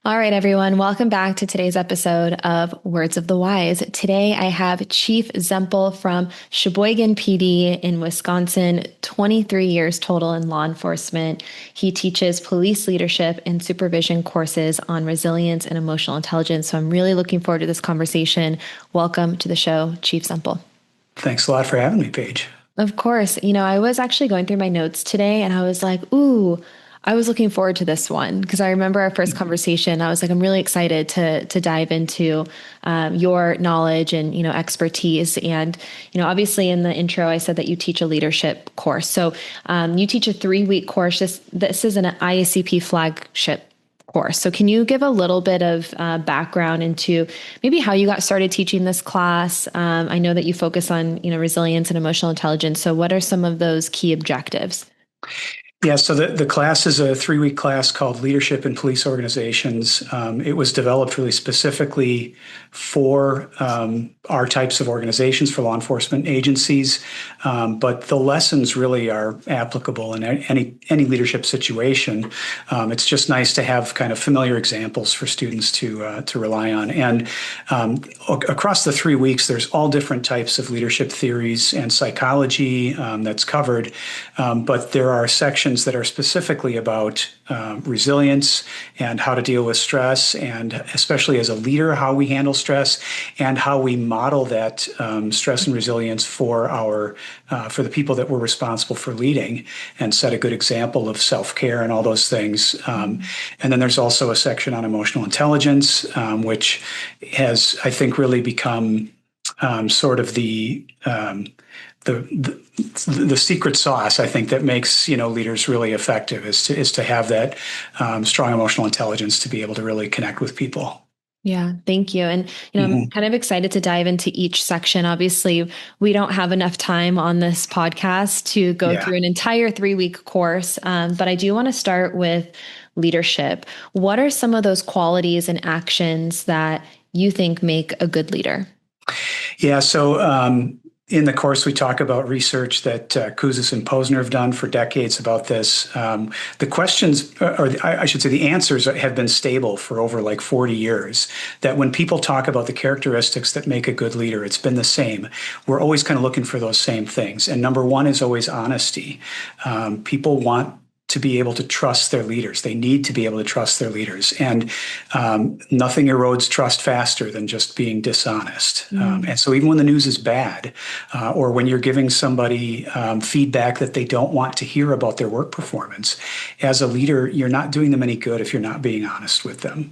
All right, everyone, welcome back to today's episode of Words of the Wise. Today I have Chief Zempel from Sheboygan PD in Wisconsin, 23 years total in law enforcement. He teaches police leadership and supervision courses on resilience and emotional intelligence. So I'm really looking forward to this conversation. Welcome to the show, Chief Zempel. Thanks a lot for having me, Paige. Of course. I was actually going through my notes today and I was like, ooh, I was looking forward to this one because I remember our first conversation. I was like, I'm really excited to dive into your knowledge and, expertise. And, obviously in the intro, I said that you teach a leadership course. So you teach a 3-week course. This is an IACP flagship course. So can you give a little bit of background into maybe how you got started teaching this class? I know that you focus on, resilience and emotional intelligence. So what are some of those key objectives? Yeah, so the class is a 3-week class called Leadership in Police Organizations. It was developed really specifically for our types of organizations, for law enforcement agencies, but the lessons really are applicable in any leadership situation. It's just nice to have kind of familiar examples for students to rely on. And across the 3 weeks, there's all different types of leadership theories and psychology that's covered, but there are sections that are specifically about resilience and how to deal with stress, and especially as a leader, how we handle stress and how we model that stress and resilience for the people that we're responsible for leading, and set a good example of self-care and all those things. And then there's also a section on emotional intelligence, which has, I think, really become sort of the secret sauce, I think, that makes leaders really effective is to have that strong emotional intelligence to be able to really connect with people. Yeah, thank you. And, I'm kind of excited to dive into each section. Obviously, we don't have enough time on this podcast to go through an entire 3-week course, but I do want to start with leadership. What are some of those qualities and actions that you think make a good leader? Yeah, so in the course, we talk about research that Kouzes and Posner have done for decades about this. The questions, or I should say the answers, have been stable for over like 40 years, that when people talk about the characteristics that make a good leader, it's been the same. We're always kind of looking for those same things. And number one is always honesty. People want to be able to trust their leaders. They need to be able to trust their leaders. And nothing erodes trust faster than just being dishonest. And so even when the news is bad, or when you're giving somebody feedback that they don't want to hear about their work performance, as a leader, you're not doing them any good if you're not being honest with them.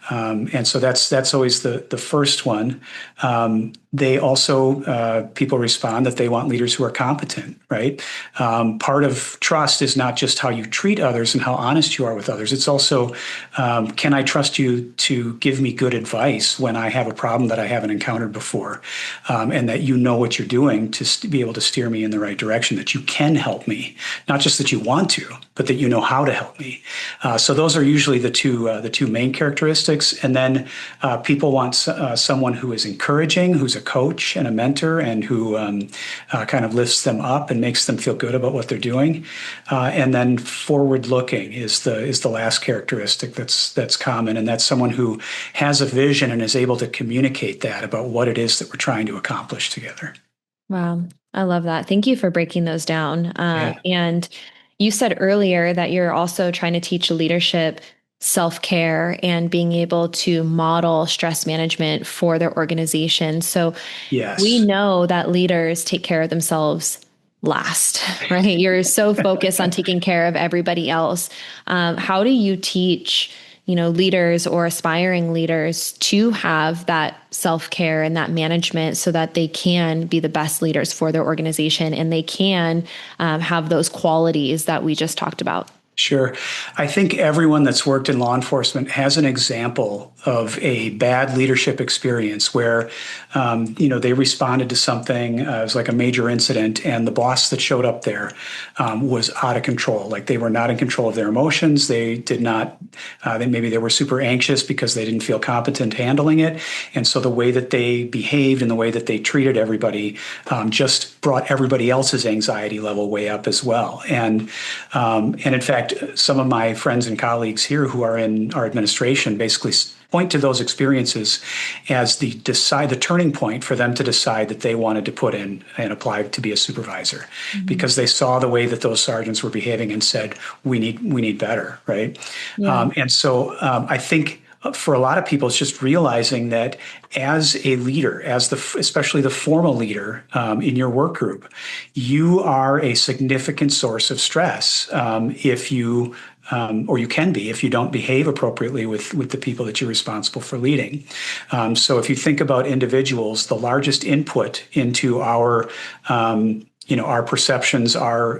And so that's always the first one. They also, people respond that they want leaders who are competent, right? Part of trust is not just how you treat others and how honest you are with others. It's also, can I trust you to give me good advice when I have a problem that I haven't encountered before? And that you know what you're doing to be able to steer me in the right direction, that you can help me, not just that you want to, but that you know how to help me. So those are usually the two main characteristics. And then people want someone who is encouraging, who's a coach and a mentor, and who kind of lifts them up and makes them feel good about what they're doing. And then forward-looking is the last characteristic that's common, and that's someone who has a vision and is able to communicate that about what it is that we're trying to accomplish together. Wow, I love that. Thank you for breaking those down. Yeah. And you said earlier that you're also trying to teach leadership self-care and being able to model stress management for their organization. So we Yes. know that leaders take care of themselves last, right? You're so focused on taking care of everybody else. How do you teach, leaders or aspiring leaders to have that self-care and that management so that they can be the best leaders for their organization and they can have those qualities that we just talked about? Sure. I think everyone that's worked in law enforcement has an example of a bad leadership experience where, they responded to something, it was like a major incident, and the boss that showed up there was out of control. Like they were not in control of their emotions. They did not, maybe they were super anxious because they didn't feel competent handling it. And so the way that they behaved and the way that they treated everybody just brought everybody else's anxiety level way up as well. And in fact, some of my friends and colleagues here who are in our administration basically point to those experiences as the turning point for them to decide that they wanted to put in and apply to be a supervisor, because they saw the way that those sergeants were behaving and said, we need better, right? Yeah. And so I think for a lot of people, it's just realizing that as a leader, especially the formal leader in your work group, you are a significant source of stress if you or you can be if you don't behave appropriately with the people that you're responsible for leading. So if you think about individuals, the largest input into our perceptions, our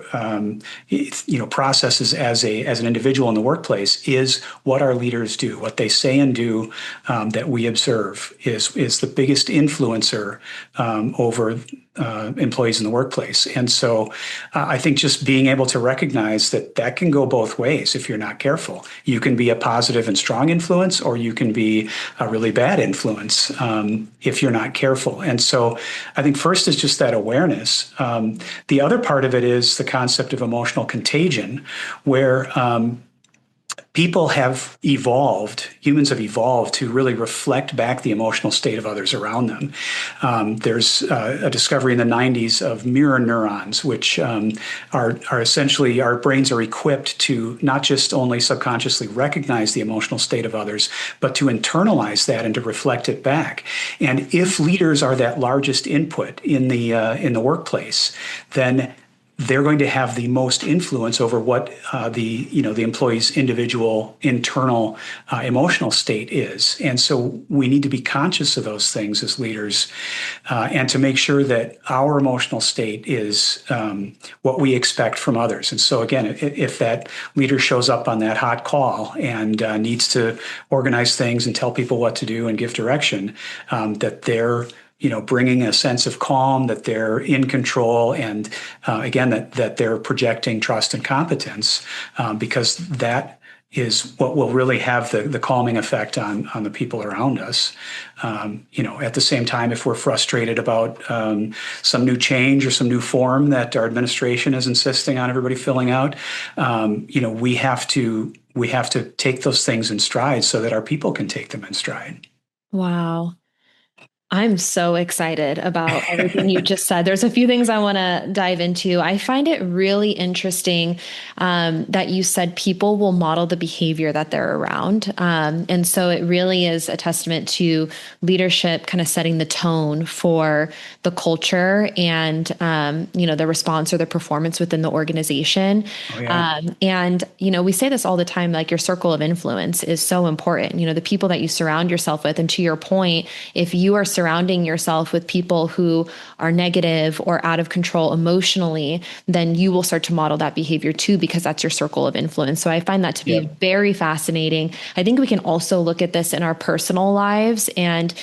processes as an individual in the workplace is what our leaders do, what they say and do that we observe is the biggest influencer over employees in the workplace. And so I think just being able to recognize that can go both ways if you're not careful. You can be a positive and strong influence, or you can be a really bad influence if you're not careful. And so I think first is just that awareness. The other part of it is the concept of emotional contagion, where humans have evolved to really reflect back the emotional state of others around them. There's a discovery in the 90s of mirror neurons, which are essentially, our brains are equipped to not just only subconsciously recognize the emotional state of others, but to internalize that and to reflect it back. And if leaders are that largest input in the workplace, then they're going to have the most influence over what the employee's individual internal emotional state is. And so we need to be conscious of those things as leaders and to make sure that our emotional state is what we expect from others. And so again, if that leader shows up on that hot call and needs to organize things and tell people what to do and give direction, that they're bringing a sense of calm, that they're in control, and again, that they're projecting trust and competence, because that is what will really have the calming effect on the people around us. At the same time, if we're frustrated about some new change or some new form that our administration is insisting on everybody filling out, we have to take those things in stride so that our people can take them in stride. Wow. I'm so excited about everything you just said. There's a few things I want to dive into. I find it really interesting that you said people will model the behavior that they're around. And so it really is a testament to leadership kind of setting the tone for the culture and, the response or the performance within the organization. Oh, yeah. And we say this all the time, like your circle of influence is so important. The people that you surround yourself with. And to your point, if you are surrounding yourself with people who are negative or out of control emotionally, then you will start to model that behavior too, because that's your circle of influence. So I find that to be very fascinating. I think we can also look at this in our personal lives and,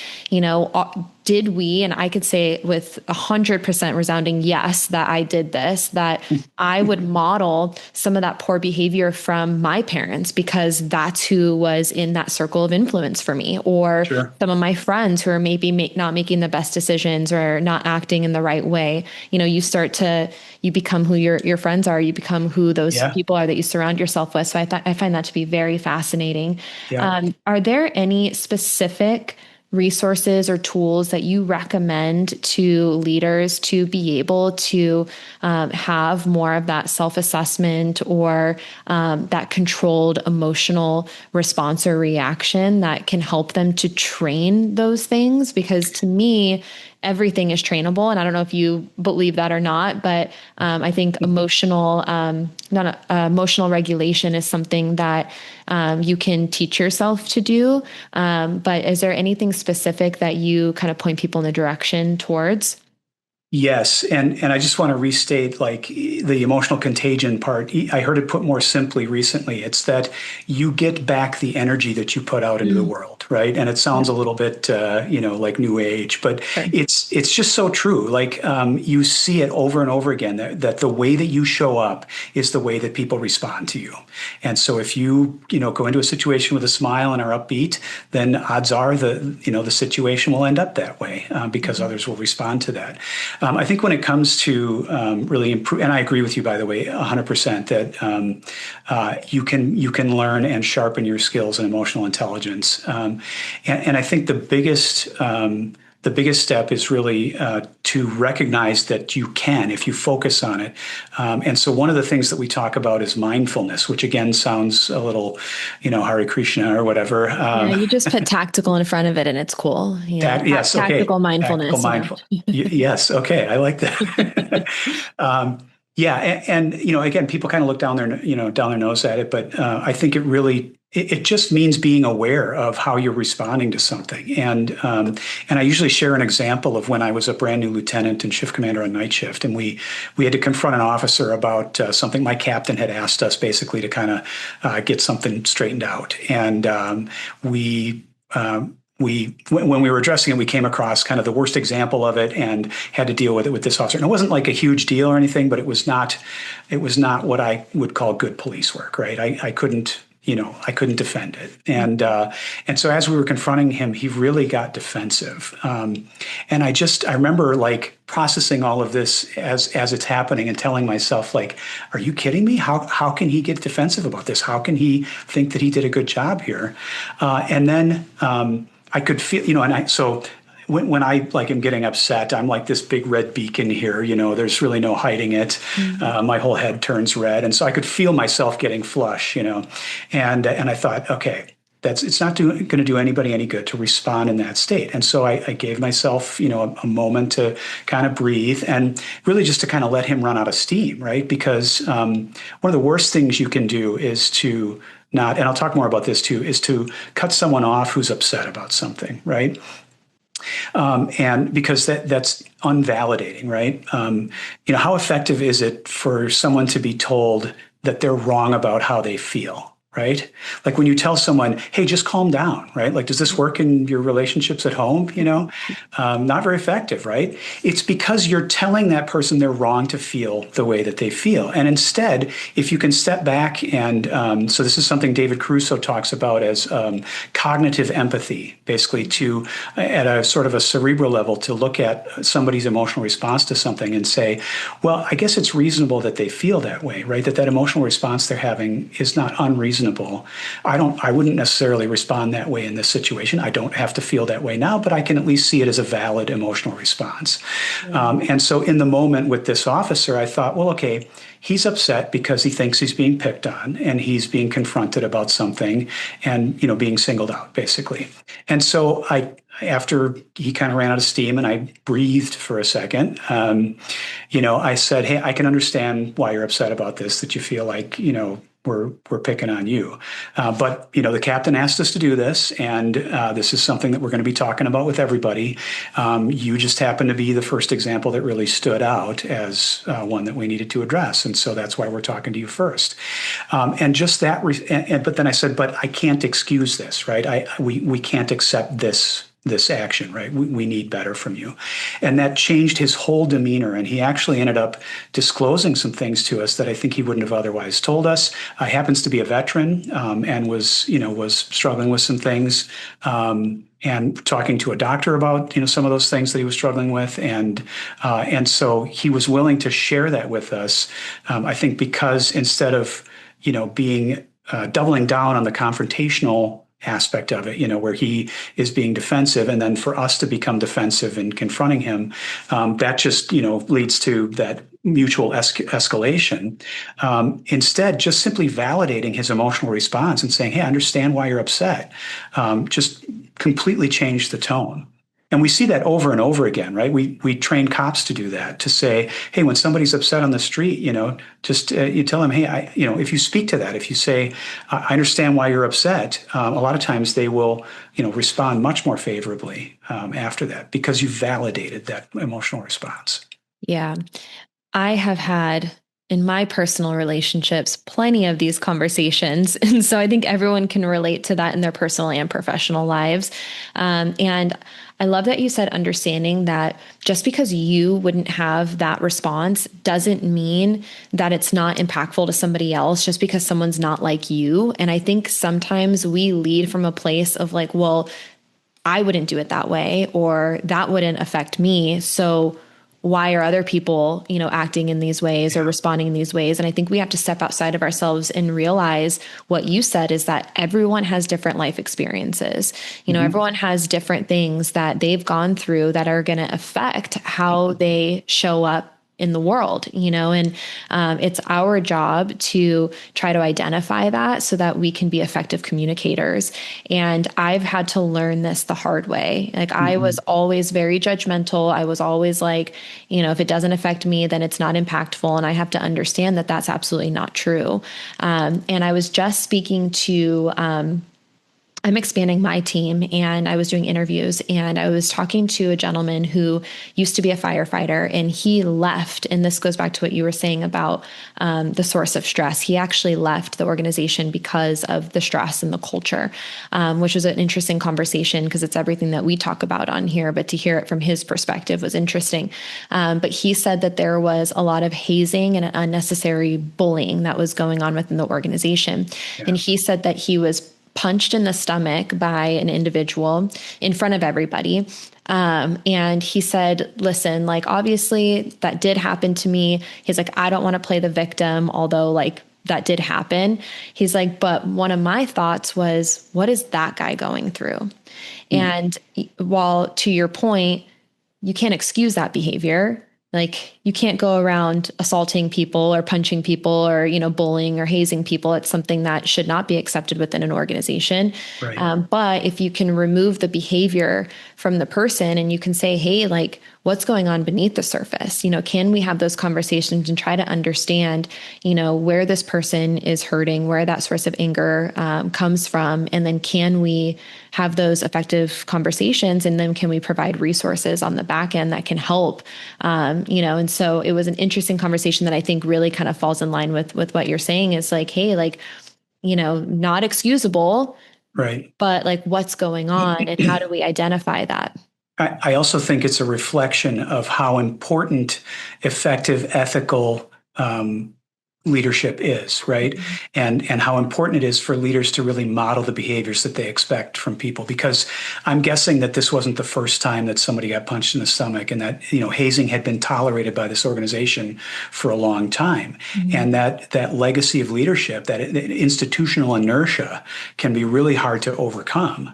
did we, and I could say with 100% resounding yes, that I did this, that I would model some of that poor behavior from my parents because that's who was in that circle of influence for me, or some of my friends who are maybe not making the best decisions or not acting in the right way. You become who your friends are, you become who those people are that you surround yourself with. So I find that to be very fascinating. Yeah. Are there any specific resources or tools that you recommend to leaders to be able to have more of that self-assessment or that controlled emotional response or reaction that can help them to train those things? Because to me, everything is trainable. And I don't know if you believe that or not, but I think emotional regulation is something that you can teach yourself to do. But is there anything specific that you kind of point people in the direction towards? Yes. And I just want to restate like the emotional contagion part. I heard it put more simply recently. It's that you get back the energy that you put out into the world, right? And it sounds a little bit, like new age, but it's just so true. Like you see it over and over again that the way that you show up is the way that people respond to you. And so if you, go into a situation with a smile and are upbeat, then odds are the situation will end up that way because others will respond to that. I think when it comes to really improve, and I agree with you, by the way, 100% that you can learn and sharpen your skills in emotional intelligence. And I think the biggest step is really to recognize that you can if you focus on it. And so one of the things that we talk about is mindfulness, which again sounds a little, Hare Krishna or whatever. Yeah, you just put tactical in front of it and it's cool. Yes, okay. Tactical Tactical mindfulness. mindful. Yes, okay. I like that. Yeah, again, people kind of look down their nose at it, but I think it just means being aware of how you're responding to something. And I usually share an example of when I was a brand new lieutenant and shift commander on night shift, and we had to confront an officer about something my captain had asked us basically to kind of get something straightened out, and when we were addressing it, we came across kind of the worst example of it and had to deal with it with this officer. And it wasn't like a huge deal or anything, but it was not what I would call good police work, right? I couldn't defend it. And so as we were confronting him, he really got defensive. And I remember like processing all of this as it's happening and telling myself, like, are you kidding me? How can he get defensive about this? How can he think that he did a good job here? And then I could feel, so when I like am getting upset, I'm like this big red beacon here, there's really no hiding it. Mm-hmm. My whole head turns red. And so I could feel myself getting flush, and I thought, okay, it's not going to do anybody any good to respond in that state. And so I gave myself, a moment to kind of breathe and really just to kind of let him run out of steam, right? Because one of the worst things you can do is to not, and I'll talk more about this too, is to cut someone off who's upset about something, right? And because that's unvalidating, right? How effective is it for someone to be told that they're wrong about how they feel, right? Like when you tell someone, hey, just calm down, right? Like, does this work in your relationships at home? Not very effective, right? It's because you're telling that person they're wrong to feel the way that they feel. And instead, if you can step back and, so this is something David Caruso talks about as cognitive empathy, basically at a sort of a cerebral level, to look at somebody's emotional response to something and say, well, I guess it's reasonable that they feel that way, right? That emotional response they're having is not unreasonable. I wouldn't necessarily respond that way in this situation. I don't have to feel that way now, but I can at least see it as a valid emotional response. Mm-hmm. And so in the moment with this officer, I thought, well, okay, he's upset because he thinks he's being picked on and he's being confronted about something and, being singled out, basically. And so after he kind of ran out of steam and I breathed for a second, I said, hey, I can understand why you're upset about this, that you feel like, we're picking on you. But, the captain asked us to do this, and this is something that we're going to be talking about with everybody. You just happen to be the first example that really stood out as one that we needed to address. And so that's why we're talking to you first. And just that, but then I said, but I can't excuse this, right? We can't accept this action, right? We need better from you. And that changed his whole demeanor. And he actually ended up disclosing some things to us that I think he wouldn't have otherwise told us. Happens to be a veteran and was struggling with some things and talking to a doctor about, some of those things that he was struggling with. And so he was willing to share that with us. I think because instead of, being doubling down on the confrontational aspect of it, where he is being defensive, and then for us to become defensive in confronting him, that just, leads to that mutual escalation. Instead, just simply validating his emotional response and saying, hey, I understand why you're upset, just completely changed the tone. And we see that over and over again, right? We train cops to do that, to say, hey, when somebody's upset on the street, just you tell them, hey, if you speak to that, if you say, I understand why you're upset, a lot of times they will, respond much more favorably after that because you validated that emotional response. Yeah. I have had in my personal relationships plenty of these conversations. And so I think everyone can relate to that in their personal and professional lives. And I love that you said understanding that just because you wouldn't have that response doesn't mean that it's not impactful to somebody else just because someone's not like you. And I think sometimes we lead from a place of like, well, I wouldn't do it that way, or that wouldn't affect me. So why are other people, acting in these ways or responding in these ways? And I think we have to step outside of ourselves and realize what you said is that everyone has different life experiences. Everyone has different things that they've gone through that are going to affect how they show up in the world, and it's our job to try to identify that so that we can be effective communicators. And I've had to learn this the hard way. Like I was always very judgmental. I was always like, if it doesn't affect me, then it's not impactful. And I have to understand that that's absolutely not true. And I was just speaking to, I'm expanding my team, and I was doing interviews, and I was talking to a gentleman who used to be a firefighter, and he left. And this goes back to what you were saying about the source of stress. He actually left the organization because of the stress and the culture, which was an interesting conversation because it's everything that we talk about on here, but to hear it from his perspective was interesting. But he said that there was a lot of hazing and unnecessary bullying that was going on within the organization. Yeah. And he said that he was punched in the stomach by an individual in front of everybody. And he said, listen, like, obviously that did happen to me. He's like, I don't want to play the victim, although like that did happen. He's like, but one of my thoughts was, what is that guy going through? And while to your point, you can't excuse that behavior. Like you can't go around assaulting people or punching people or, bullying or hazing people. It's something that should not be accepted within an organization. Right. But if you can remove the behavior from the person and you can say, hey, like what's going on beneath the surface? Can we have those conversations and try to understand, where this person is hurting, where that source of anger comes from? And then can we have those effective conversations? And then can we provide resources on the back end that can help? And so it was an interesting conversation that I think really kind of falls in line with what you're saying is like, hey, like, not excusable, right? But like what's going on and how do we identify that? I also think it's a reflection of how important effective ethical leadership is, right? And how important it is for leaders to really model the behaviors that they expect from people. Because I'm guessing that this wasn't the first time that somebody got punched in the stomach, and that hazing had been tolerated by this organization for a long time. And that legacy of leadership, that institutional inertia, can be really hard to overcome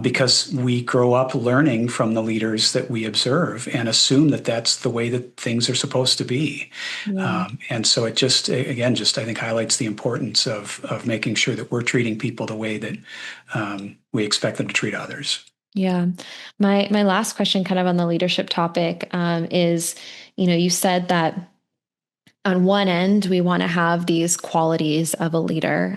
because we grow up learning from the leaders that we observe and assume that that's the way that things are supposed to be. And so it just again, I think highlights the importance of making sure that we're treating people the way that we expect them to treat others. Yeah. My last question kind of on the leadership topic is, you said that on one end, we want to have these qualities of a leader,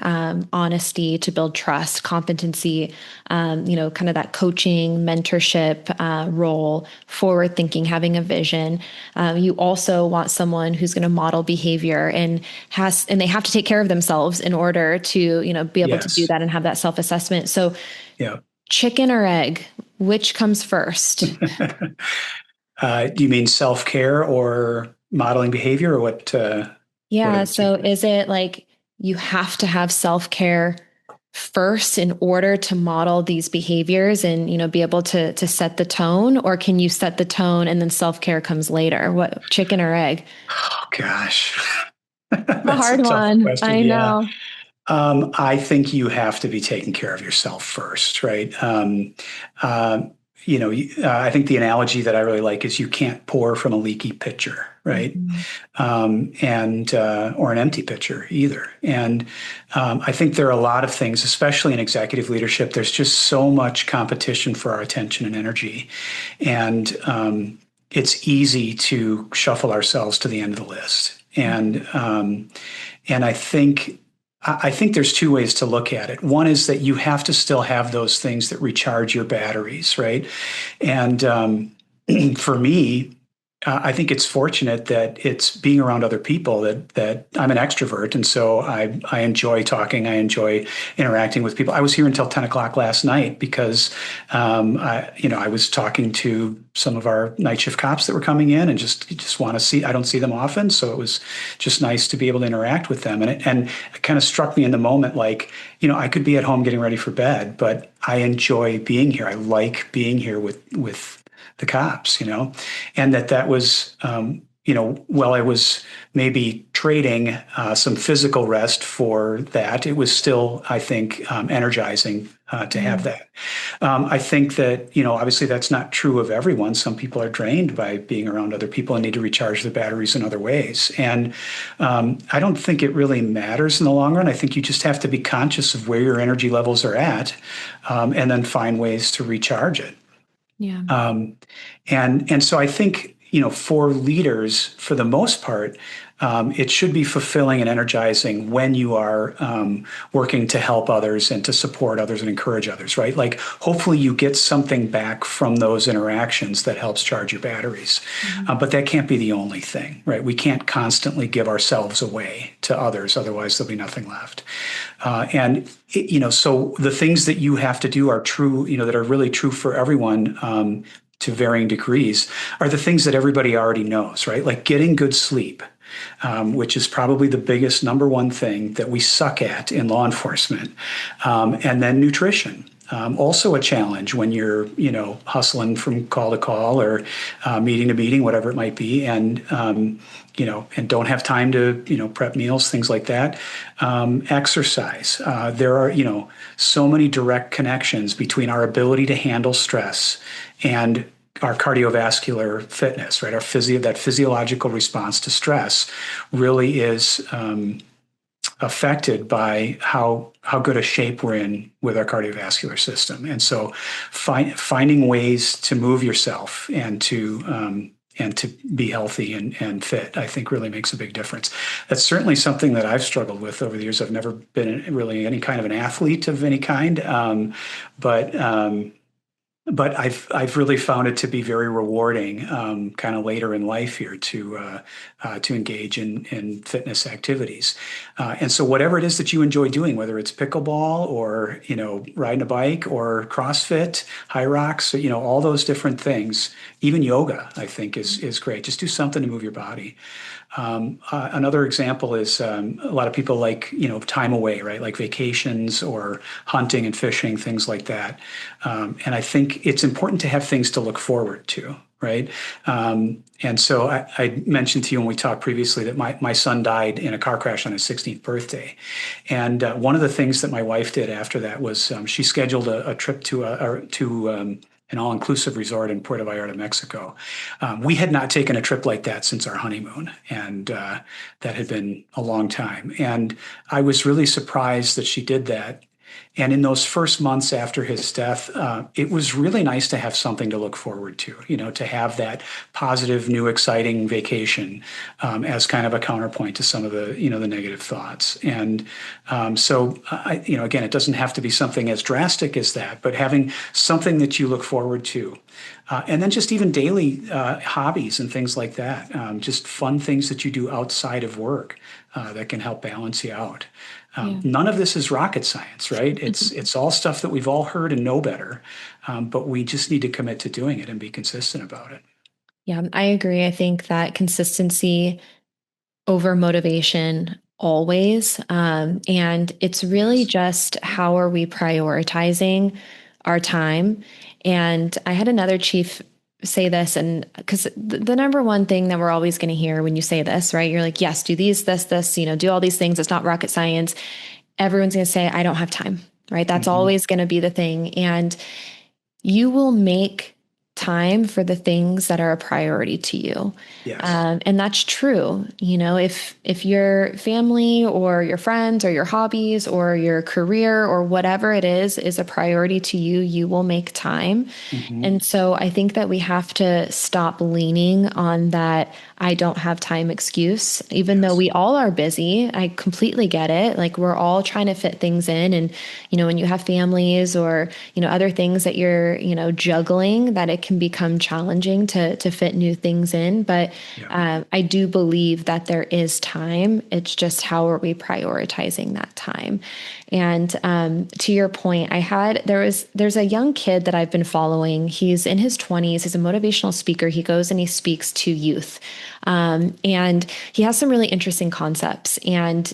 honesty to build trust, competency, kind of that coaching, mentorship role, forward thinking, having a vision. You also want someone who's going to model behavior and they have to take care of themselves in order to, be able to do that and have that self-assessment. So chicken or egg, which comes first? Do you mean self-care or modeling behavior, or what? So is it like you have to have self-care first in order to model these behaviors and, be able to set the tone, or can you set the tone and then self-care comes later? What, chicken or egg? Oh gosh. That's a hard one. Question. I know. I think you have to be taking care of yourself first, right? I think the analogy that I really like is you can't pour from a leaky pitcher, right? Or an empty pitcher either. And I think there are a lot of things, especially in executive leadership, there's just so much competition for our attention and energy. And it's easy to shuffle ourselves to the end of the list. And I think there's two ways to look at it. One is that you have to still have those things that recharge your batteries, right? And for me, I think it's fortunate that it's being around other people that I'm an extrovert. And so I enjoy talking. I enjoy interacting with people. I was here until 10 o'clock last night because, I was talking to some of our night shift cops that were coming in and just want to see, I don't see them often. So it was just nice to be able to interact with them. And it kind of struck me in the moment, like, I could be at home getting ready for bed, but I enjoy being here. I like being here with the cops, and that was, while I was maybe trading some physical rest for that, it was still, I think, energizing to have Mm. that. I think that, obviously that's not true of everyone. Some people are drained by being around other people and need to recharge their batteries in other ways. And I don't think it really matters in the long run. I think you just have to be conscious of where your energy levels are at, and then find ways to recharge it. Yeah. Um, and so I think, for leaders, for the most part, it should be fulfilling and energizing when you are working to help others and to support others and encourage others, right? Like hopefully you get something back from those interactions that helps charge your batteries. Mhm. But that can't be the only thing, right? We can't constantly give ourselves away to others, otherwise there'll be nothing left. So the things that you have to do are true, that are really true for everyone, to varying degrees, are the things that everybody already knows, right? Like getting good sleep, which is probably the biggest number one thing that we suck at in law enforcement. And then nutrition. Also a challenge when you're, hustling from call to call or meeting to meeting, whatever it might be, and and don't have time to, prep meals, things like that. Exercise. There are, so many direct connections between our ability to handle stress and our cardiovascular fitness, right? That physiological response to stress really is affected by how good a shape we're in with our cardiovascular system. And so finding ways to move yourself and to be healthy and fit, I think really makes a big difference. That's certainly something that I've struggled with over the years. I've never been really any kind of an athlete of any kind, but I've really found it to be very rewarding, kind of later in life here to engage in fitness activities, and so whatever it is that you enjoy doing, whether it's pickleball or riding a bike or CrossFit, high rocks, all those different things, even yoga, I think is great. Just do something to move your body. Another example is a lot of people like, time away, right? Like vacations or hunting and fishing, things like that. And I think it's important to have things to look forward to, right? And so I mentioned to you when we talked previously that my son died in a car crash on his 16th birthday. And one of the things that my wife did after that was she scheduled a trip to an all-inclusive resort in Puerto Vallarta, Mexico. We had not taken a trip like that since our honeymoon, and that had been a long time. And I was really surprised that she did that. And in those first months after his death, it was really nice to have something to look forward to, to have that positive, new, exciting vacation as kind of a counterpoint to some of the, the negative thoughts. And again, it doesn't have to be something as drastic as that, but having something that you look forward to. And then just even daily hobbies and things like that, just fun things that you do outside of work that can help balance you out. Yeah. None of this is rocket science, right? It's all stuff that we've all heard and know better, but we just need to commit to doing it and be consistent about it. Yeah, I agree. I think that consistency over motivation always. And it's really Yes. just how are we prioritizing our time? And I had another chief say this, and because the number one thing that we're always going to hear when you say this, right? You're like, yes, do these, this, do all these things. It's not rocket science. Everyone's going to say, I don't have time, right? That's Mm-hmm. always going to be the thing. And you will make time for the things that are a priority to you. Yes. And that's true. If your family or your friends or your hobbies or your career or whatever it is a priority to you, you will make time. Mm-hmm. And so I think that we have to stop leaning on that I don't have time excuse, even though Yes. we all are busy. I completely get it. Like we're all trying to fit things in. And, when you have families or, other things that you're, juggling, that it can become challenging to fit new things in. But Yeah. I do believe that there is time. It's just how are we prioritizing that time? And to your point, there's a young kid that I've been following. He's in his 20s. He's a motivational speaker. He goes and he speaks to youth. And he has some really interesting concepts. And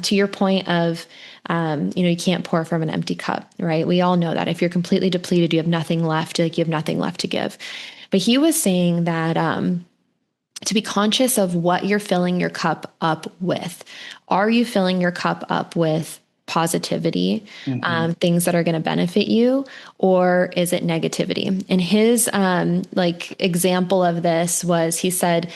to your point of, you can't pour from an empty cup, right? We all know that if you're completely depleted, you have nothing left, like you have nothing left to give. But he was saying that to be conscious of what you're filling your cup up with. Are you filling your cup up with positivity, things that are going to benefit you, or is it negativity? And his like example of this was, he said,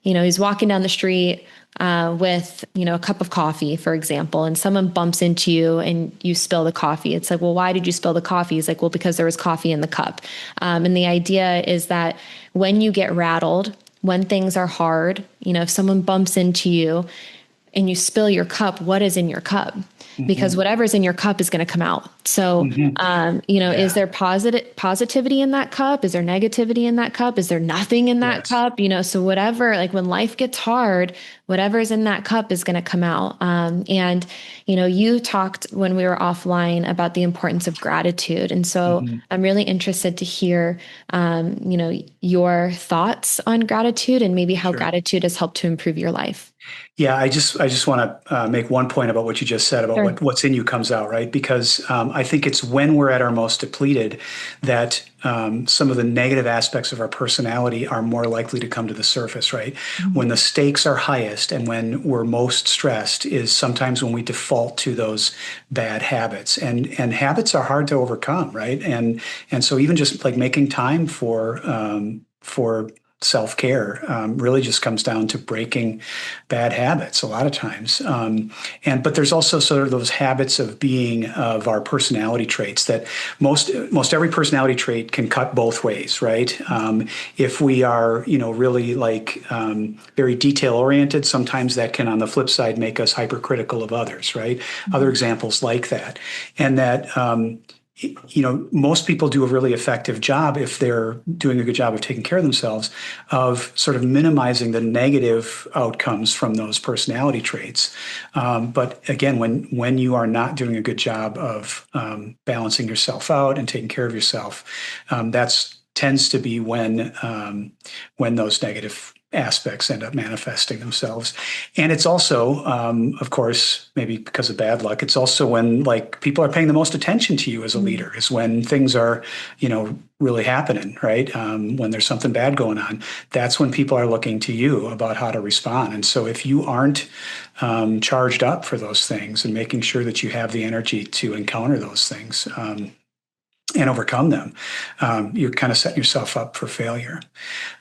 he's walking down the street with, a cup of coffee, for example, and someone bumps into you and you spill the coffee. It's like, well, why did you spill the coffee? He's like, well, because there was coffee in the cup. And the idea is that when you get rattled, when things are hard, if someone bumps into you and you spill your cup, what is in your cup? Because whatever's in your cup is going to come out. So, is there positivity in that cup? Is there negativity in that cup? Is there nothing in that cup? So whatever, like when life gets hard, whatever's in that cup is going to come out. And, you talked when we were offline about the importance of gratitude. And so I'm really interested to hear, your thoughts on gratitude and maybe how gratitude has helped to improve your life. Yeah, I just want to make one point about what you just said about what's in you comes out, right? Because I think it's when we're at our most depleted that some of the negative aspects of our personality are more likely to come to the surface, right? When the stakes are highest and when we're most stressed is sometimes when we default to those bad habits, and habits are hard to overcome, right? And so even just like making time for self-care really just comes down to breaking bad habits a lot of times. But there's also sort of those habits of being of our personality traits that most every personality trait can cut both ways, right? If we are, really like very detail oriented, sometimes that can on the flip side make us hypercritical of others, right? Other examples like that. And that most people do a really effective job if they're doing a good job of taking care of themselves, of sort of minimizing the negative outcomes from those personality traits. But again, when you are not doing a good job of balancing yourself out and taking care of yourself, that's tends to be when those negative aspects end up manifesting themselves. And it's also, of course, maybe because of bad luck, it's also when like people are paying the most attention to you as a leader is when things are, really happening, right? When there's something bad going on, that's when people are looking to you about how to respond. And so if you aren't charged up for those things and making sure that you have the energy to encounter those things, and overcome them, you're kind of setting yourself up for failure.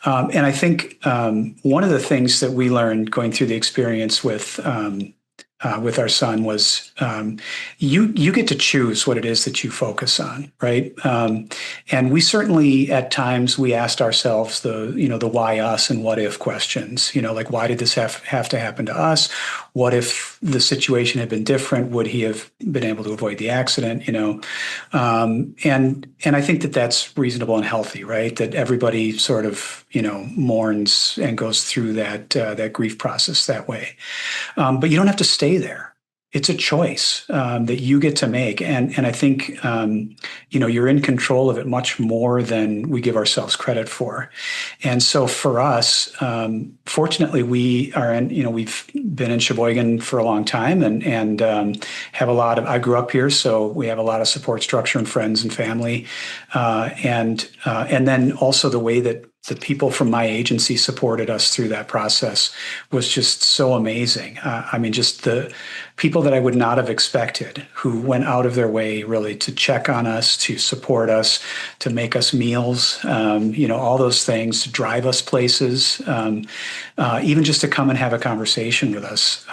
And I think one of the things that we learned going through the experience with our son was you get to choose what it is that you focus on, right? And we certainly at times we asked ourselves the why us and what if questions, like why did this have to happen to us? What if the situation had been different? Would he have been able to avoid the accident? And I think that that's reasonable and healthy, right? That everybody sort of mourns and goes through that grief process that way. But you don't have to stay there. It's a choice that you get to make, and I think you're in control of it much more than we give ourselves credit for. And so for us, fortunately, we are in. We've been in Sheboygan for a long time, and have a lot of. I grew up here, so we have a lot of support structure and friends and family, and then also the way that the people from my agency supported us through that process was just so amazing. Just the people that I would not have expected who went out of their way really to check on us, to support us, to make us meals, all those things, to drive us places, even just to come and have a conversation with us.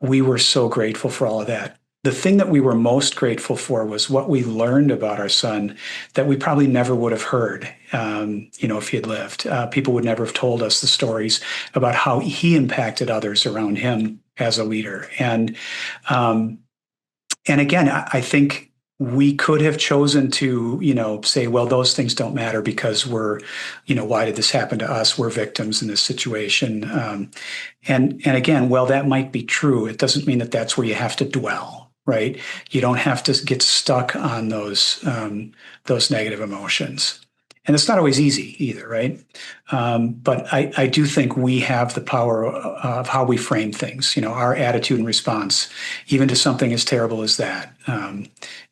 We were so grateful for all of that. The thing that we were most grateful for was what we learned about our son that we probably never would have heard, if he had lived. People would never have told us the stories about how he impacted others around him as a leader. And again, I think we could have chosen to, say, well, those things don't matter because we're, why did this happen to us? We're victims in this situation. And again, well, that might be true. It doesn't mean that that's where you have to dwell. Right? You don't have to get stuck on those negative emotions. And it's not always easy either, right? But I do think we have the power of how we frame things. Our attitude and response, even to something as terrible as that,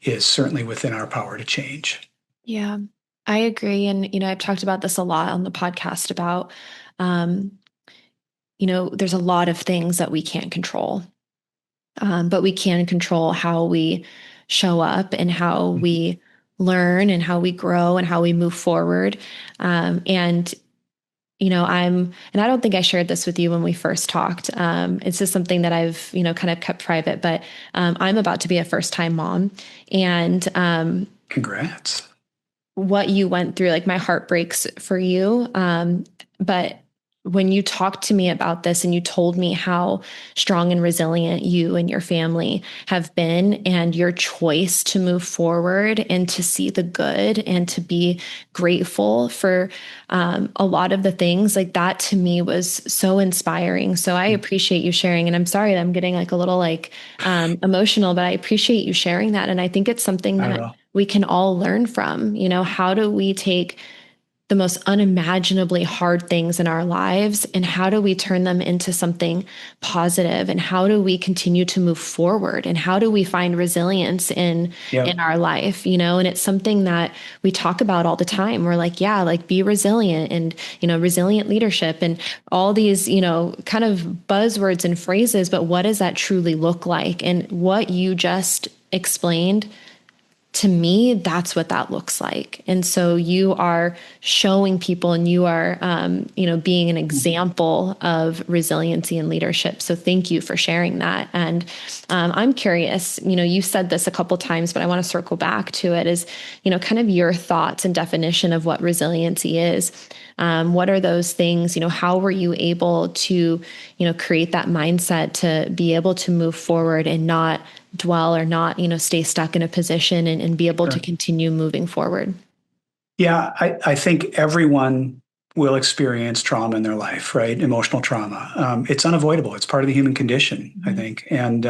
is certainly within our power to change. Yeah. I agree. And, I've talked about this a lot on the podcast about, um, there's a lot of things that we can't control, but we can control how we show up and how we learn and how we grow and how we move forward. And and I don't think I shared this with you when we first talked. It's just something that I've, kind of kept private, but I'm about to be a first time mom. And Congrats. what you went through, like my heart breaks for you. But when you talked to me about this and you told me how strong and resilient you and your family have been, and your choice to move forward and to see the good and to be grateful for a lot of the things, like that to me was so inspiring. So I appreciate you sharing. And I'm sorry that I'm getting like a little like emotional, but I appreciate you sharing that. And I think it's something I don't that know. we can all learn from. How do we take the most unimaginably hard things in our lives and how do we turn them into something positive, and how do we continue to move forward, and how do we find resilience in Yep. our life, and it's something that we talk about all the time. We're like, yeah, like be resilient, and resilient leadership and all these kind of buzzwords and phrases, but what does that truly look like? And what you just explained, to me, that's what that looks like. And so you are showing people, and you are, being an example of resiliency and leadership. So thank you for sharing that. And I'm curious, you said this a couple times, but I want to circle back to it is, kind of your thoughts and definition of what resiliency is. What are those things? How were you able to, create that mindset to be able to move forward and not dwell or not, stay stuck in a position, and be able to Sure. continue moving forward? Yeah, I think everyone will experience trauma in their life, right? Emotional trauma. It's unavoidable. It's part of the human condition, I Mhm. think. And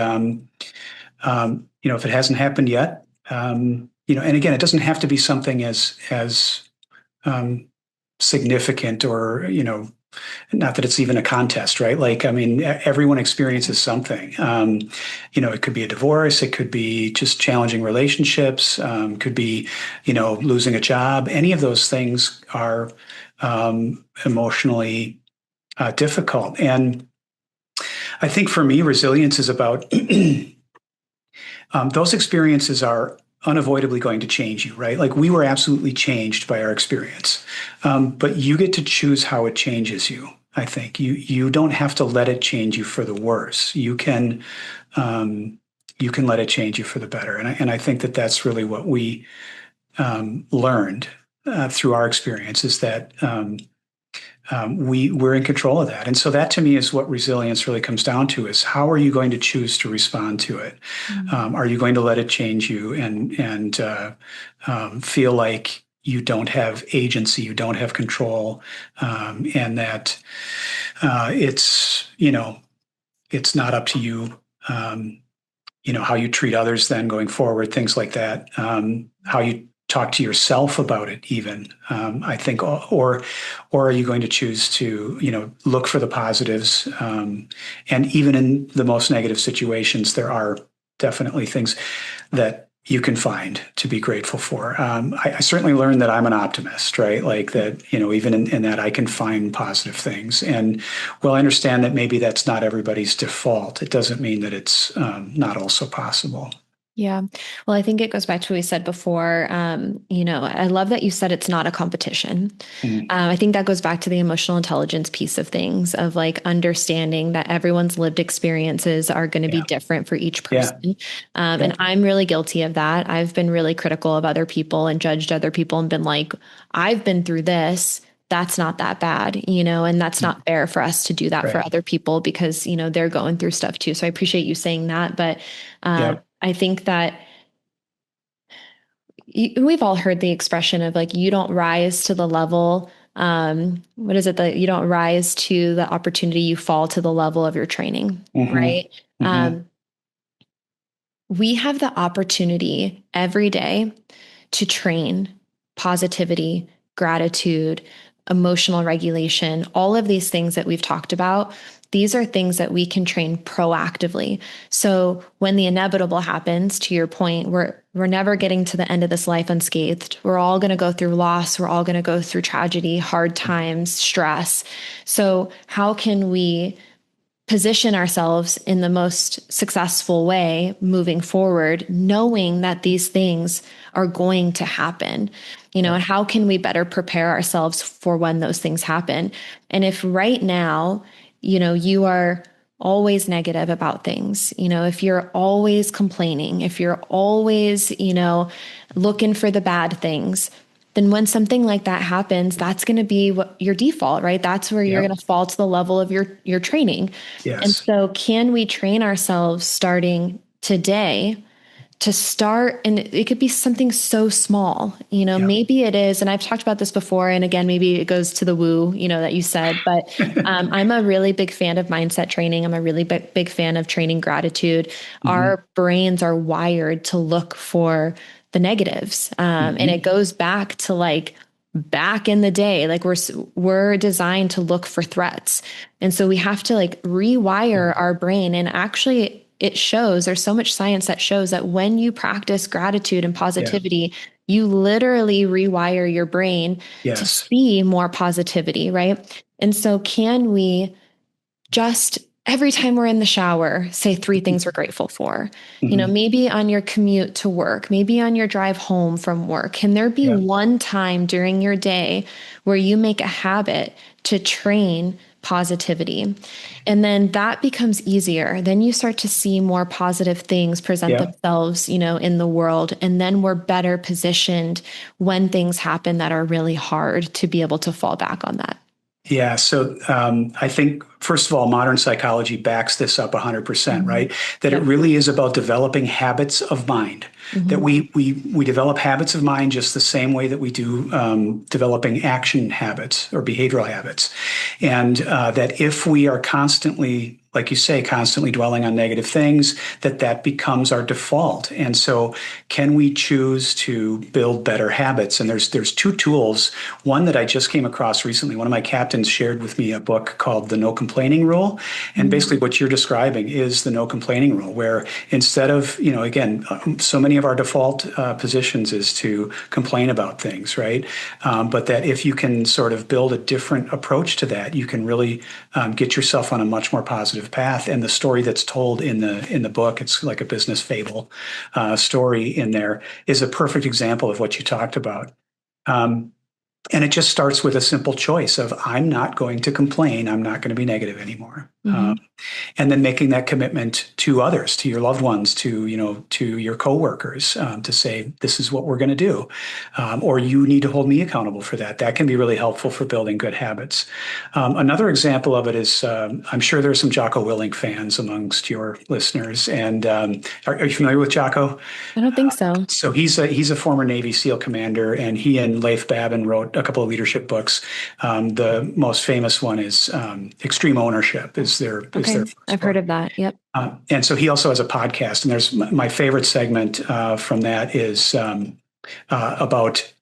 if it hasn't happened yet, and again, it doesn't have to be something as um, significant, or not that it's even a contest, right? Like, I mean, everyone experiences something. It could be a divorce, it could be just challenging relationships, could be, losing a job. Any of those things are emotionally difficult. And I think for me, resilience is about those experiences are unavoidably going to change you, right? Like we were absolutely changed by our experience, but you get to choose how it changes you. I think you don't have to let it change you for the worse. You can let it change you for the better, and I think that that's really what we learned through our experience is that we're in control of that. And so that to me is what resilience really comes down to: is how are you going to choose to respond to it? Are you going to let it change you and feel like you don't have agency, you don't have control, and that it's not up to you. How you treat others then going forward, things like that. How you talk to yourself about it, even I think, or are you going to choose to look for the positives? And even in the most negative situations, there are definitely things that you can find to be grateful for. I certainly learned that I'm an optimist, right? Like that, even in that I can find positive things. And well, I understand that maybe that's not everybody's default. It doesn't mean that it's not also possible. Yeah. Well, I think it goes back to what we said before. I love that you said it's not a competition. Mm, I think that goes back to the emotional intelligence piece of things, of like understanding that everyone's lived experiences are going to be yeah, different for each yeah, person. And yep, I'm really guilty of that. I've been really critical of other people and judged other people and been like, I've been through this. That's not that bad, and that's mm, not fair for us to do that for right, other people because, they're going through stuff too. So I appreciate you saying that. But yep, I think that we've all heard the expression of like, you don't rise to the level. What is it that you don't rise to the opportunity, you fall to the level of your training, hmm right? hmm Um, we have the opportunity every day to train positivity, gratitude, emotional regulation, all of these things that we've talked about. These are things that we can train proactively. So when the inevitable happens, to your point, We're never getting to the end of this life unscathed. We're all going to go through loss. We're all going to go through tragedy, hard times, stress. So, how can we position ourselves in the most successful way moving forward, knowing that these things are going to happen? And how can we better prepare ourselves for when those things happen? And if right now, you are always negative about things, if you're always complaining, if you're always, looking for the bad things, then when something like that happens, that's going to be what your default, right? That's where you're Yep. going to fall to the level of your training. And Yes. so can we train ourselves starting today to start, and it could be something so small, Yeah. maybe it is, and I've talked about this before, and again, maybe it goes to the woo, that you said, but I'm a really big fan of mindset training. I'm a really big fan of training gratitude. Hmm. Our brains are wired to look for the negatives. And it goes back to like back in the day, like we're designed to look for threats. And so we have to like rewire our brain. And actually it shows, there's so much science that shows that when you practice gratitude and Yeah. positivity, you literally rewire your brain to Yes. see more positivity, right? And so can we just every time we're in the shower, say three things we're grateful for? Hmm. Maybe on your commute to work, maybe on your drive home from work. Can there be Yeah. one time during your day where you make a habit to train positivity? And then that becomes easier. Then you start to see more positive things present Yeah. themselves, in the world. And then we're better positioned when things happen that are really hard to be able to fall back on that. Yeah. So I think, first of all, modern psychology backs this up 100%, Mhm. right? That it Yep. really is about developing habits of mind. That Hmm. we develop habits of mind just the same way that we do developing action habits or behavioral habits. And that if we are constantly, like you say, constantly dwelling on negative things, that becomes our default. And so can we choose to build better habits? And there's two tools. One that I just came across recently, one of my captains shared with me a book called The No Complaining Rule. And basically what you're describing is the no complaining rule, where instead of, again, so many of our default positions is to complain about things, right? But that if you can sort of build a different approach to that, you can really get yourself on a much more positive path. And the story that's told in the book, it's like a business fable story in there, is a perfect example of what you talked about. Um, and it just starts with a simple choice of I'm not going to complain. I'm not going to be negative anymore. Hmm. And then making that commitment to others, to your loved ones, to your coworkers, to say this is what we're going to do, or you need to hold me accountable for that. That can be really helpful for building good habits. Another example of it is I'm sure there's some Jocko Willink fans amongst your listeners, and are you familiar with Jocko? I don't think so. So he's a former Navy SEAL commander, and he and Leif Babin wrote a couple of leadership books. The most famous one is Extreme Ownership. Is their Okay. first I've heard book. of that. Yep. And so he also has a podcast, and there's my favorite segment from that is about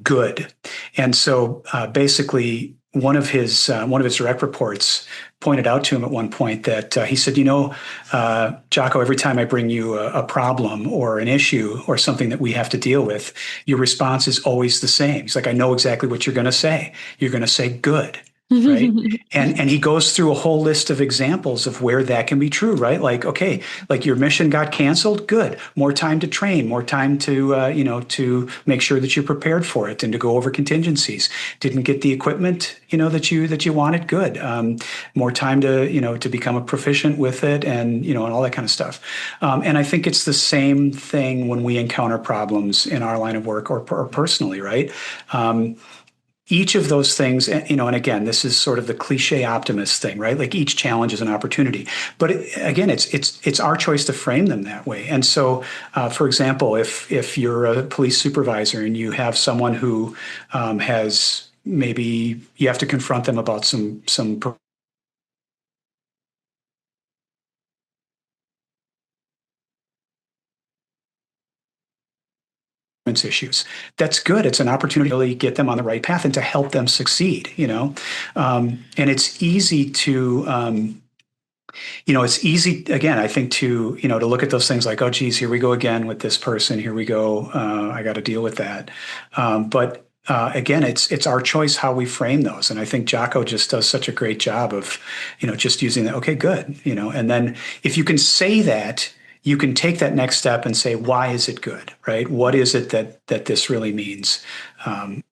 good. And so basically, one of his direct reports pointed out to him at one point that he said, Jocko, every time I bring you a problem or an issue or something that we have to deal with, your response is always the same. He's like, I know exactly what you're going to say. You're going to say good. Right. And he goes through a whole list of examples of where that can be true, right? Like, okay, like your mission got canceled. Good. More time to train, more time to make sure that you're prepared for it and to go over contingencies. Didn't get the equipment, that you wanted. Good. More time to become a proficient with it and all that kind of stuff. And I think it's the same thing when we encounter problems in our line of work or personally, right? Each of those things, and again, this is sort of the cliche optimist thing, right? Like each challenge is an opportunity, but again, it's our choice to frame them that way. And so, for example, if you're a police supervisor and you have someone who has maybe you have to confront them about some issues. That's good. It's an opportunity to really get them on the right path and to help them succeed. And it's easy to It's easy, again, I think to look at those things like, oh, geez, here we go again with this person. Here we go. I got to deal with that. But again, it's our choice how we frame those. And I think Jocko just does such a great job of, just using that. Okay, good. And then if you can say that, you can take that next step and say, why is it good, right? What is it that this really means? Um,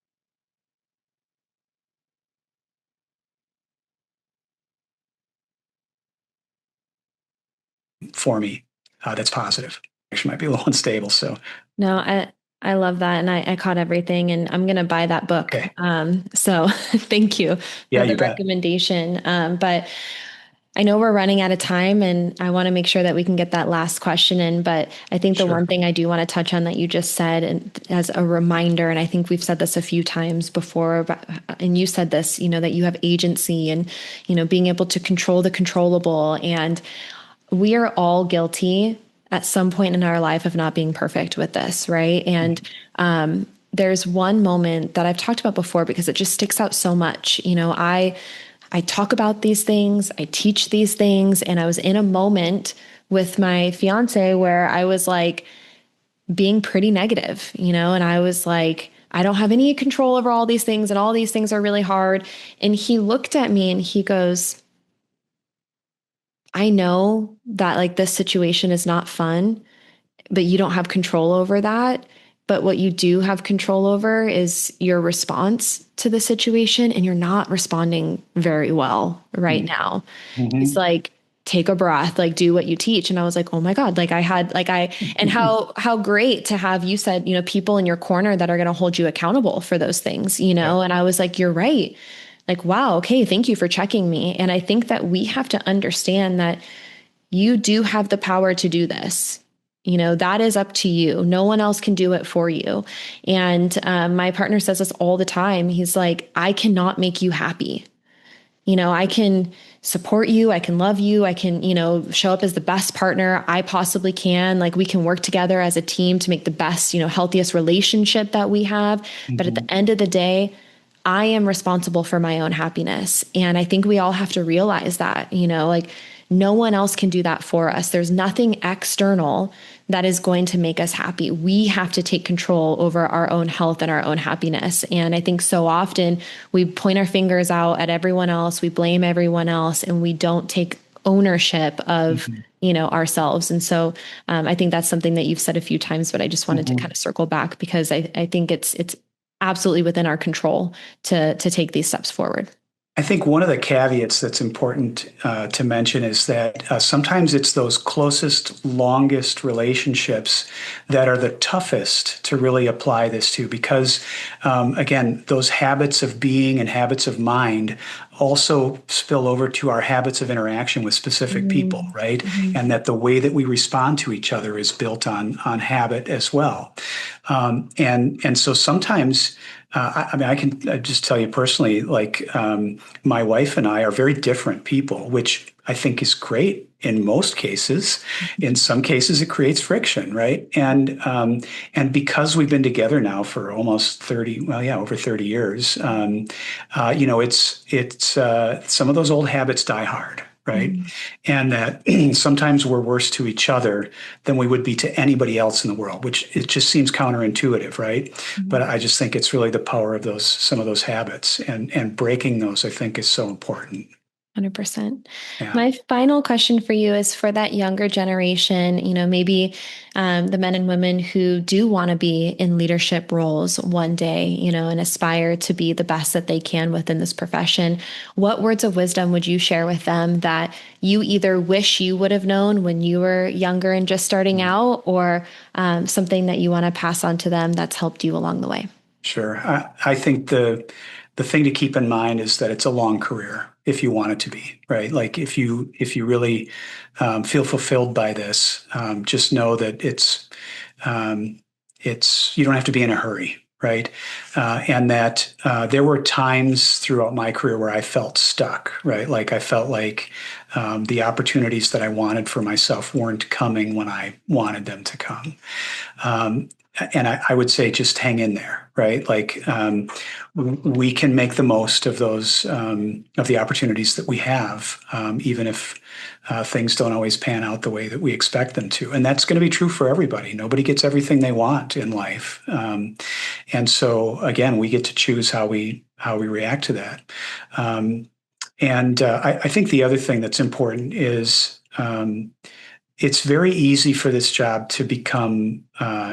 for me, that's positive. Actually, might be a little unstable. So, No, I love that, and I caught everything, and I'm gonna buy that book. okay. So thank you Yeah, for the you bet. recommendation. But I know we're running out of time, and I want to make sure that we can get that last question in. But I think the one Sure. thing I do want to touch on that you just said, and as a reminder, and I think we've said this a few times before, and you said this, that you have agency and, being able to control the controllable. And we are all guilty at some point in our life of not being perfect with this, right? And there's one moment that I've talked about before because it just sticks out so much. I talk about these things, I teach these things, and I was in a moment with my fiance where I was like being pretty negative, and I was like, I don't have any control over all these things, and all these things are really hard. And he looked at me and he goes, I know that like this situation is not fun, but you don't have control over that. But what you do have control over is your response to the situation, and you're not responding very well right now. He's Mm-hmm. like, take a breath, like do what you teach. And I was like, oh my God, like I had like I and how great to have you said, people in your corner that are going to hold you accountable for those things, Yep. and I was like, you're right. Like, wow, okay, thank you for checking me. And I think that we have to understand that you do have the power to do this. That is up to you. No one else can do it for you. And my partner says this all the time. He's like, I cannot make you happy. I can support you. I can love you. I can, show up as the best partner I possibly can. Like we can work together as a team to make the best, healthiest relationship that we have. But at Mm-hmm. the end of the day, I am responsible for my own happiness. And I think we all have to realize that, like no one else can do that for us. There's nothing external that is going to make us happy. We have to take control over our own health and our own happiness. And I think so often we point our fingers out at everyone else, we blame everyone else, and we don't take ownership of Mm-hmm. ourselves. And so I think that's something that you've said a few times, but I just wanted to kind Mm-hmm. of circle back because I think it's absolutely within our control to take these steps forward. I think one of the caveats that's important to mention is that sometimes it's those closest, longest relationships that are the toughest to really apply this to because, again, those habits of being and habits of mind also spill over to our habits of interaction with specific people, Mhm. right? Mhm. And that the way that we respond to each other is built on habit as well. And so sometimes, I mean, I can just tell you personally, like my wife and I are very different people, which I think is great in most cases. In some cases, it creates friction, right? And because we've been together now for almost 30, well, yeah, over 30 years, it's some of those old habits die hard. Right. Mhm. And that sometimes we're worse to each other than we would be to anybody else in the world, which it just seems counterintuitive, right? But Mhm. I just think it's really the power of some of those habits and breaking those, I think, is so important. 100%. Yeah. My final question for you is for that younger generation, maybe the men and women who do want to be in leadership roles one day, and aspire to be the best that they can within this profession. What words of wisdom would you share with them that you either wish you would have known when you were younger and just starting out, or something that you want to pass on to them that's helped you along the way? Sure. I think the thing to keep in mind is that it's a long career if you want it to be, right? Like if you really feel fulfilled by this, just know that it's you don't have to be in a hurry, right? And that there were times throughout my career where I felt stuck, right? Like I felt like the opportunities that I wanted for myself weren't coming when I wanted them to come. and I would say just hang in there, right? Like we can make the most of those of the opportunities that we have, even if things don't always pan out the way that we expect them to. And that's going to be true for everybody. Nobody gets everything they want in life, and so again, we get to choose how we react to that. I think the other thing that's important is it's very easy for this job to become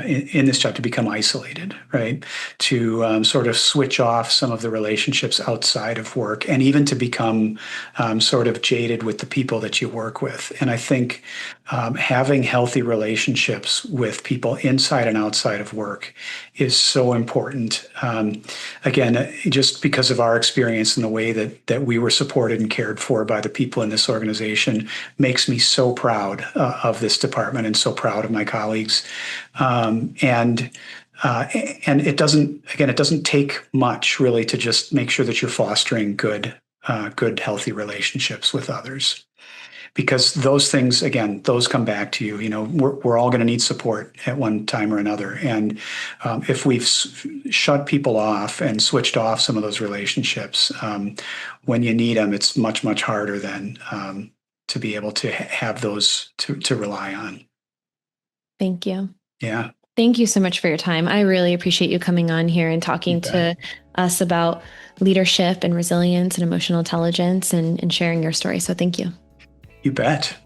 in this job to become isolated, right? To sort of switch off some of the relationships outside of work, and even to become sort of jaded with the people that you work with. And I think having healthy relationships with people inside and outside of work is so important. Again, just because of our experience and the way that we were supported and cared for by the people in this organization makes me so proud of this department and so proud of my colleagues. And it doesn't take much really to just make sure that you're fostering good, healthy relationships with others. Because those things, again, those come back to you. You know, we're all going to need support at one time or another. And if we've shut people off and switched off some of those relationships, when you need them, it's much, much harder than to be able to have those to rely on. Thank you. Yeah. Thank you so much for your time. I really appreciate you coming on here and talking to us about leadership and resilience and emotional intelligence and sharing your story. So thank you. You bet.